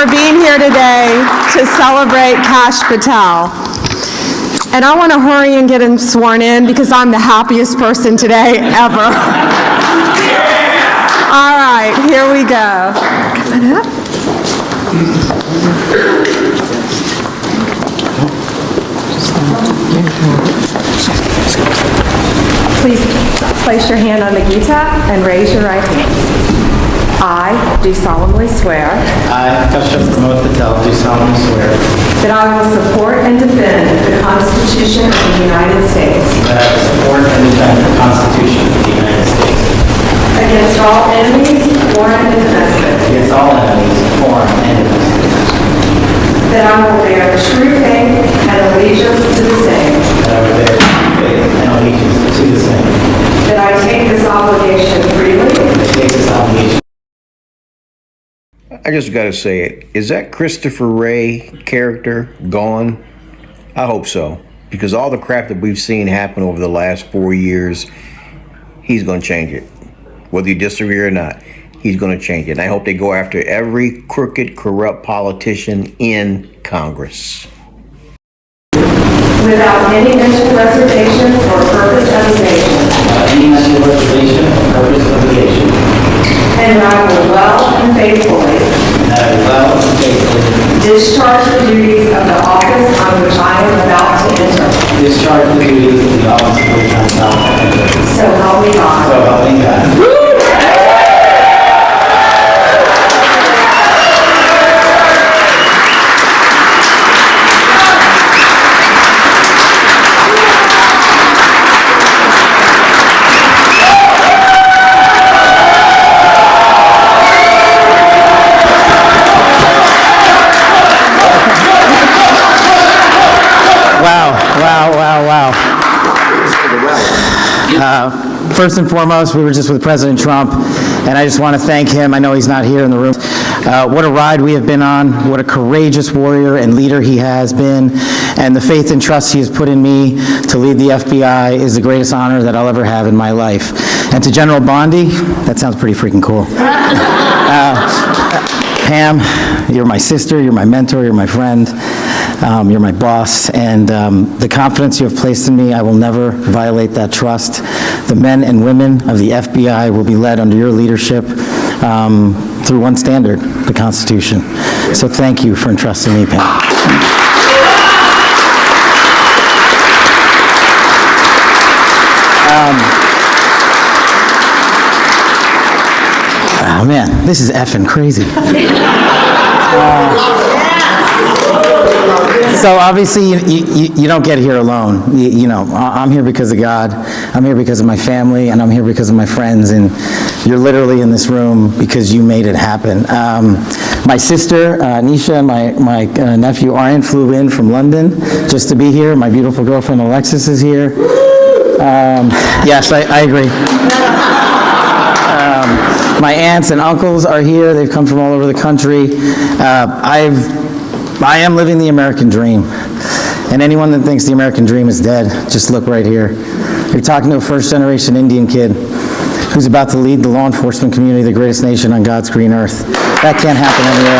for being here today to celebrate Kash Patel. And I want to hurry and get him sworn in because I'm the happiest person today ever. All right, here we go. Come on up. Please place your hand on the Gita and raise your right hand. I do solemnly swear I, Kash Patel, do solemnly swear that I will support and defend the Constitution of the United States that I will support and defend the Constitution of the United States against all enemies, foreign and domestic, against all enemies, foreign and domestic, that I will bear true faith and allegiance to the same, that I will bear true faith and allegiance to the same, that I take this obligation freely, that I take this obligation. I just got to say it. Is that Christopher Ray character gone? I hope so. Because all the crap that we've seen happen over the last 4 years, he's going to change it. Whether you disagree or not, he's going to change it. And I hope they go after every crooked, corrupt politician in Congress. without any mental reservation or purpose of evasion, and that I will well and faithfully discharge the duties of the office on which I am about to enter. So help me God. First and foremost, we were just with President Trump, and I just want to thank him. I know he's not here in the room. What a ride we have been on, what a courageous warrior and leader he has been, and the faith and trust he has put in me to lead the FBI is the greatest honor that I'll ever have in my life. And to General Bondi, that sounds pretty freaking cool. Pam, you're my sister, you're my mentor, you're my friend. You're my boss, and the confidence you have placed in me, I will never violate that trust. The men and women of the FBI will be led under your leadership through one standard, the Constitution. So thank you for entrusting me, Pam. Oh man, this is effing crazy. So obviously, you don't get here alone. You know, I'm here because of God. I'm here because of my family, and I'm here because of my friends. And you're literally in this room because you made it happen. My sister, Nisha, and my nephew, Aryan, flew in from London just to be here. My beautiful girlfriend, Alexis, is here. Yes, I agree. My aunts and uncles are here. They've come from all over the country. I am living the American dream. And anyone that thinks the American dream is dead, just look right here. You're talking to a first-generation Indian kid who's about to lead the law enforcement community, the greatest nation on God's green earth. That can't happen anywhere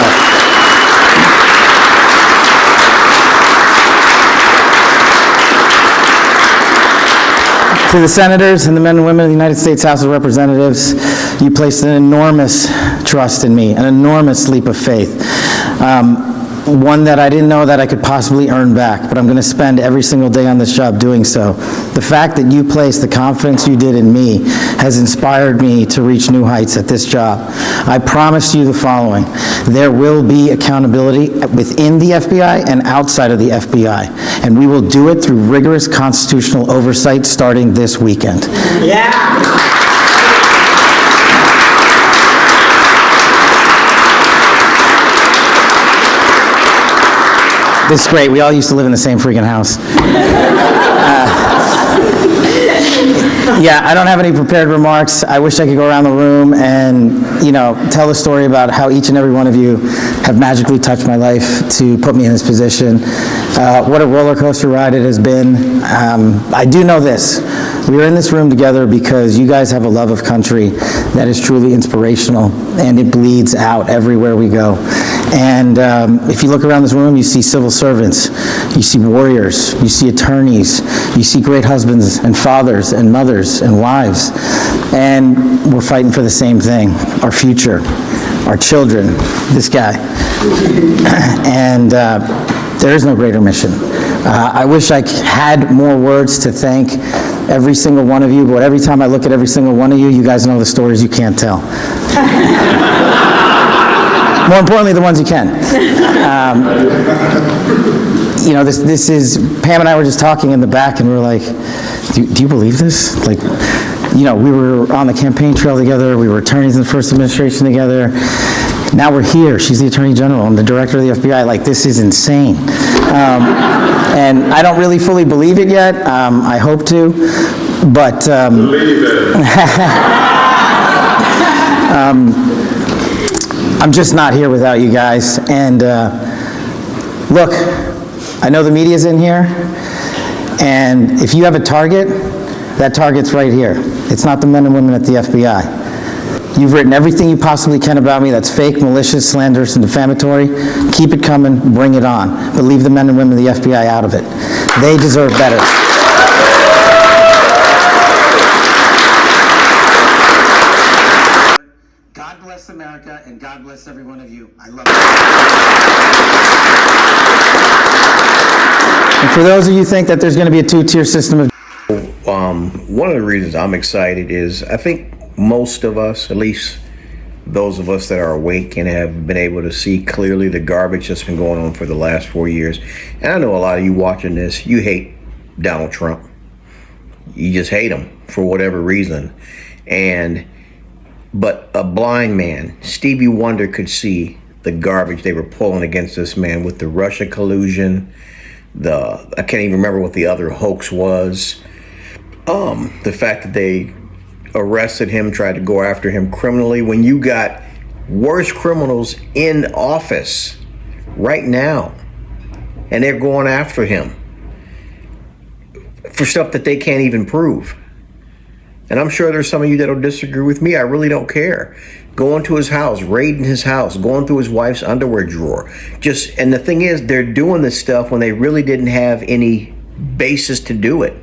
else. To the senators and the men and women of the United States House of Representatives, you placed an enormous trust in me, an enormous leap of faith. One that I didn't know that I could possibly earn back, but I'm going to spend every single day on this job doing so. The fact that you placed the confidence you did in me has inspired me to reach new heights at this job. I promise you the following: there will be accountability within the FBI and outside of the FBI, and we will do it through rigorous constitutional oversight starting this weekend. Yeah. This is great. We all used to live in the same freaking house. Yeah, I don't have any prepared remarks. I wish I could go around the room and, tell a story about how each and every one of you have magically touched my life to put me in this position. What a roller coaster ride it has been. I do know this. We are in this room together because you guys have a love of country that is truly inspirational, and it bleeds out everywhere we go. And if you look around this room, you see civil servants, you see warriors, you see attorneys, you see great husbands and fathers and mothers and wives. And we're fighting for the same thing, our future, our children, this guy. And there is no greater mission. I wish I had more words to thank every single one of you, but every time I look at every single one of you, you guys know the stories you can't tell. More importantly, the ones you can. You know, this is, Pam and I were just talking in the back, and we were like, do you believe this? Like, you know, we were on the campaign trail together, we were attorneys in the first administration together, now we're here, she's the Attorney General, I'm the Director of the FBI, like, this is insane. And I don't really fully believe it yet, I hope to, but... I'm just not here without you guys. And look, I know the media's in here, and if you have a target, that target's right here. It's not the men and women at the FBI. You've written everything you possibly can about me that's fake, malicious, slanderous, and defamatory. Keep it coming, bring it on. But leave the men and women of the FBI out of it. They deserve better. God bless America, and God bless every one of you. I love you. And for those of you who think that there's going to be a two-tier system of... One of the reasons I'm excited is I think most of us, at least those of us that are awake and have been able to see clearly the garbage that's been going on for the last 4 years. And I know a lot of you watching this, you hate Donald Trump. You just hate him for whatever reason. But a blind man, Stevie Wonder, could see the garbage they were pulling against this man with the Russia collusion, I can't even remember what the other hoax was. The fact that they arrested him, tried to go after him criminally, when you got worse criminals in office right now, and they're going after him for stuff that they can't even prove. And I'm sure there's some of you that'll disagree with me. I really don't care. Going to his house, raiding his house, going through his wife's underwear drawer. And the thing is, they're doing this stuff when they really didn't have any basis to do it.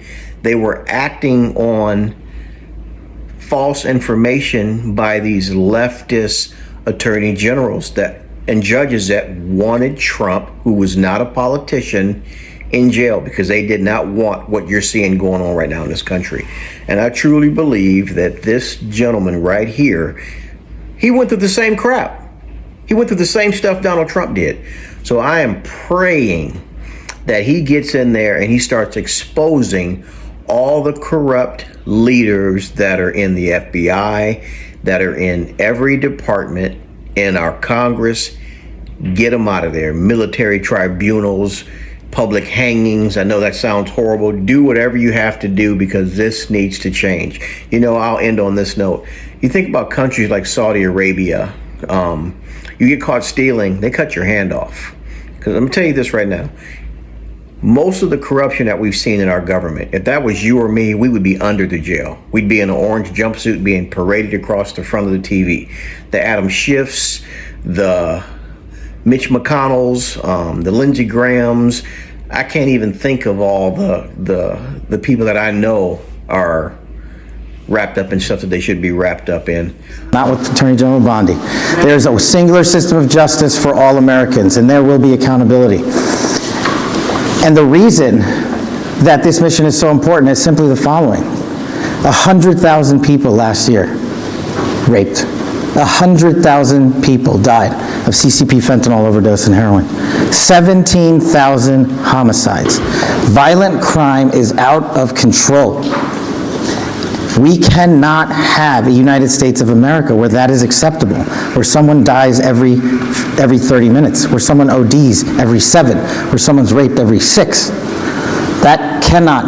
They were acting on false information by these leftist attorney generals and judges that wanted Trump, who was not a politician, in jail because they did not want what you're seeing going on right now in this country. And I truly believe that this gentleman right here, he went through the same crap. He went through the same stuff Donald Trump did. So I am praying that he gets in there and he starts exposing all the corrupt leaders that are in the FBI, that are in every department in our Congress. Get them out of there. Military tribunals, public hangings. I know that sounds horrible. Do whatever you have to do because this needs to change. You know, I'll end on this note. You think about countries like Saudi Arabia. You get caught stealing, they cut your hand off. Because I'm going to tell you this right now. Most of the corruption that we've seen in our government, if that was you or me, we would be under the jail. We'd be in an orange jumpsuit being paraded across the front of the TV. The Adam Schiffs, the Mitch McConnells, the Lindsey Grahams. I can't even think of all the people that I know are wrapped up in stuff that they should be wrapped up in. Not with Attorney General Bondi. There's a singular system of justice for all Americans, and there will be accountability. And the reason that this mission is so important is simply the following. 100,000 people last year raped. 100,000 people died of CCP fentanyl overdose and heroin. 17,000 homicides. Violent crime is out of control. We cannot have a United States of America where that is acceptable, where someone dies every 30 minutes, where someone ODs every 7, where someone's raped every 6. That cannot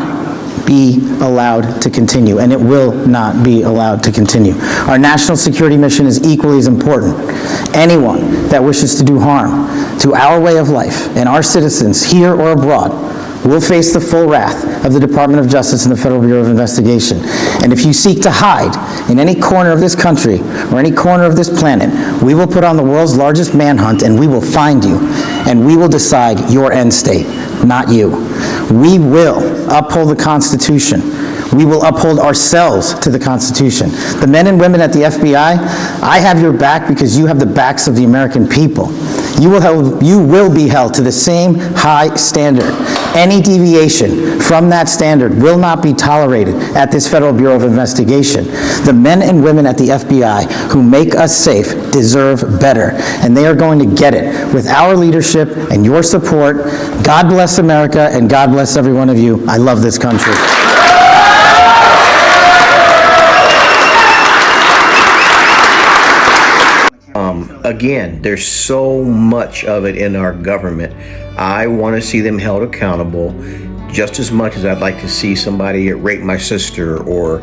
be allowed to continue, and it will not be allowed to continue. Our national security mission is equally as important. Anyone that wishes to do harm to our way of life and our citizens here or abroad will face the full wrath of the Department of Justice and the Federal Bureau of Investigation. And if you seek to hide in any corner of this country or any corner of this planet, we will put on the world's largest manhunt and we will find you, and we will decide your end state, not you. We will uphold the Constitution. We will uphold ourselves to the Constitution. The men and women at the FBI, I have your back because you have the backs of the American people. You will be held to the same high standard. Any deviation from that standard will not be tolerated at this Federal Bureau of Investigation. The men and women at the FBI who make us safe deserve better, and they are going to get it with our leadership and your support. God bless America, and God bless every one of you. I love this country. Again, there's so much of it in our government. I want to see them held accountable just as much as I'd like to see somebody rape my sister or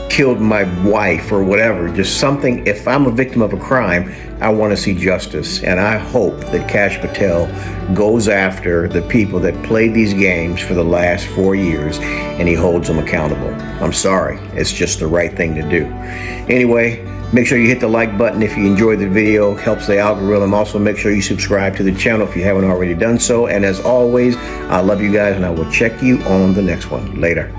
killed my wife or whatever. Just something, if I'm a victim of a crime, I want to see justice. And I hope that Kash Patel goes after the people that played these games for the last 4 years and he holds them accountable. I'm sorry, it's just the right thing to do. Anyway, make sure you hit the like button if you enjoyed the video. Helps the algorithm. Also, make sure you subscribe to the channel if you haven't already done so. And as always, I love you guys, and I will check you on the next one. Later.